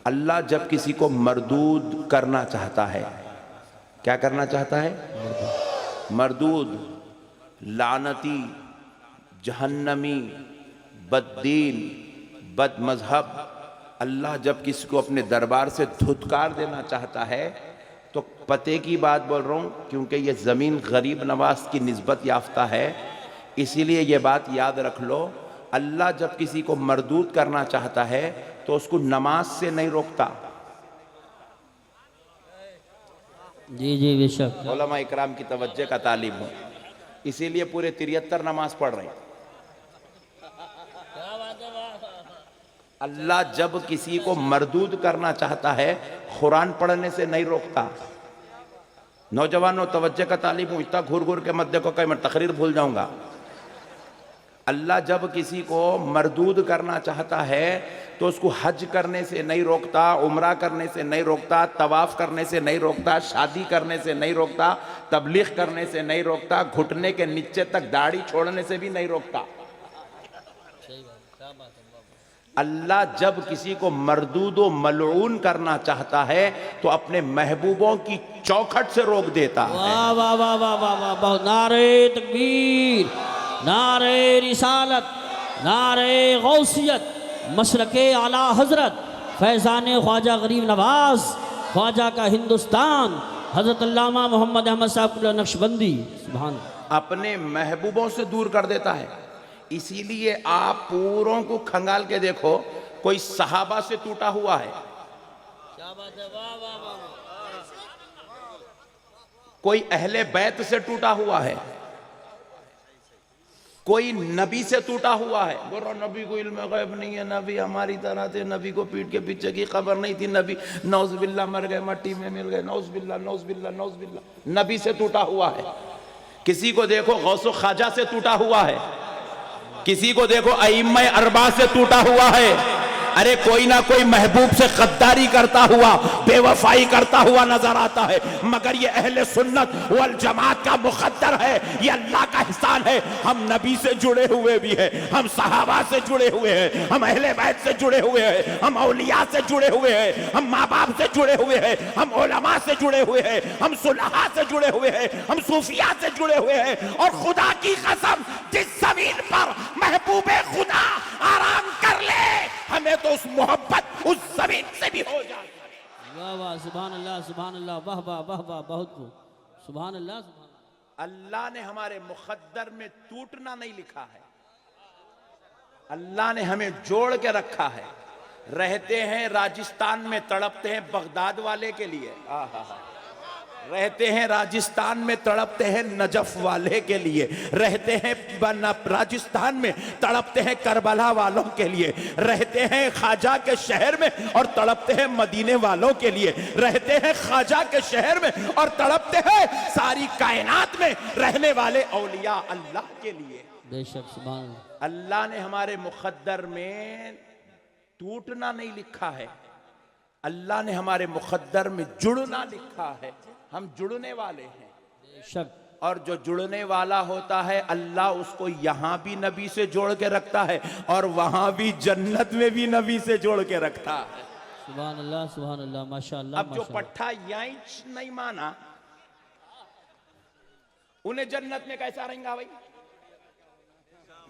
اللہ جب کسی کو مردود کرنا چاہتا ہے، کیا کرنا چاہتا ہے؟ مردود، لعنتی، جہنمی، بددین، بد مذہب، اللہ جب کسی کو اپنے دربار سے دھتکار دینا چاہتا ہے تو پتے کی بات بول رہا ہوں کیونکہ یہ زمین غریب نواز کی نسبت یافتہ ہے، اسی لیے یہ بات یاد رکھ لو، اللہ جب کسی کو مردود کرنا چاہتا ہے تو اس کو نماز سے نہیں روکتا۔ جی جی بے شک، علماء اکرام کی توجہ کا طالب ہوں، اسی لیے پورے 73 نماز پڑھ رہے ہیں۔ اللہ جب کسی کو مردود کرنا چاہتا ہے قرآن پڑھنے سے نہیں روکتا۔ نوجوانوں توجہ کا طالب ہوں، اتنا گھر گھر کے مت دیکھو کہ میں تقریر بھول جاؤں گا۔ اللہ جب کسی کو مردود کرنا چاہتا ہے تو اس کو حج کرنے سے نہیں روکتا، عمرہ کرنے سے نہیں روکتا، طواف کرنے سے نہیں روکتا، شادی کرنے سے نہیں روکتا، تبلیغ کرنے سے نہیں روکتا، گھٹنے کے نیچے تک داڑھی چھوڑنے سے بھی نہیں روکتا۔ اللہ جب کسی کو مردود و ملعون کرنا چاہتا ہے تو اپنے محبوبوں کی چوکھٹ سے روک دیتا ہے۔ واہ واہ واہ واہ واہ واہ واہ، نعرہ تکبیر، نعرہ رسالت، نعرہ غوثیت، مسلک اعلیٰ حضرت فیضان خواجہ غریب نواز، خواجہ کا ہندوستان، حضرت علامہ محمد احمد صاحب نقشبندی، سبحان اللہ۔ اپنے محبوبوں سے دور کر دیتا ہے۔ اسی لیے آپ پوروں کو کھنگال کے دیکھو، کوئی صحابہ سے ٹوٹا ہوا ہے، کوئی اہل بیت سے ٹوٹا ہوا ہے، کوئی نبی سے ٹوٹا ہوا ہے۔ بولو نبی کو علم غیب نہیں ہے، نبی ہماری طرح تھے، نبی کو پیٹ کے پیچھے کی خبر نہیں تھی، نبی نعوذ باللہ مر گئے، مٹی میں مل گئے، نعوذ باللہ نعوذ باللہ نعوذ باللہ، نبی سے ٹوٹا ہوا ہے۔ کسی کو دیکھو غوث و خواجہ سے ٹوٹا ہوا ہے، کسی کو دیکھو ائمہ اربعہ سے ٹوٹا ہوا ہے۔ ارے کوئی نہ کوئی محبوب سے غداری کرتا ہوا، بے وفائی کرتا ہوا نظر آتا ہے، مگر یہ اہل سنت والجماعت کا مقدر ہے، یہ اللہ کا احسان ہے۔ ہم نبی سے جڑے ہوئے بھی ہیں، ہم صحابہ سے جڑے ہوئے ہیں، ہم اہل بیت سے جڑے ہوئے ہیں، ہم اولیاء سے جڑے ہوئے ہیں، ہم ماں باپ سے جڑے ہوئے ہیں، ہم علماء سے جڑے ہوئے ہیں، ہم صلحاء سے جڑے ہوئے ہیں، ہم صوفیاء سے جڑے ہوئے ہیں، اور خدا کی قسم جس زمین پر محبوب خدا آرام کر لے ہمیں تو اس محبت اس زمین سے بھی ہو جائے۔ واہ واہ، سبحان اللہ سبحان اللہ، واہ واہ واہ واہ، بہت خوب، سبحان اللہ سبحان اللہ۔ اللہ نے ہمارے مقدر میں ٹوٹنا نہیں لکھا ہے، اللہ نے ہمیں جوڑ کے رکھا ہے۔ رہتے ہیں راجستھان میں، تڑپتے ہیں بغداد والے کے لیے، رہتے ہیں راجستھان میں، تڑپتے ہیں نجف والے کے لیے، رہتے ہیں راجستھان میں، تڑپتے ہیں کربلا والوں کے لیے، رہتے ہیں خواجہ کے شہر میں اور تڑپتے ہیں مدینے والوں کے لیے، رہتے ہیں خواجہ کے شہر میں اور تڑپتے ہیں ساری کائنات میں رہنے والے اولیاء اللہ کے لیے۔ بے شک، سبحان اللہ۔ اللہ نے ہمارے مقدر میں ٹوٹنا نہیں لکھا ہے، اللہ نے ہمارے مقدر میں جڑنا لکھا ہے، ہم جڑنے والے ہیں۔ بے شک، اور جو جڑنے والا ہوتا ہے اللہ اس کو یہاں بھی نبی سے جوڑ کے رکھتا ہے اور وہاں بھی جنت میں بھی نبی سے جوڑ کے رکھتا ہے۔ سبحان اللہ سبحان اللہ، ماشاءاللہ اب جو ماشاءاللہ۔ پٹھا یہیں نہیں مانا انہیں جنت میں کیسا رہیں گا بھائی؟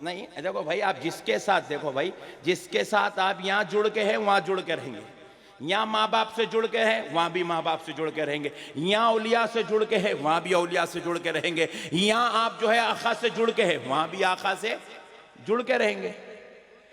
نہیں، دیکھو بھائی، آپ جس کے ساتھ، دیکھو بھائی، جس کے ساتھ آپ یہاں جڑ کے ہیں وہاں جڑ کے رہیں گے، یہاں ماں باپ سے جڑ کے ہیں وہاں بھی ماں باپ سے جڑ کے رہیں گے، یہاں اولیاء سے جڑ کے ہیں وہاں بھی اولیاء سے جڑ کے رہیں گے، یہاں آپ جو ہے آقا سے جڑ کے ہیں وہاں بھی آقا سے جڑ کے رہیں گے۔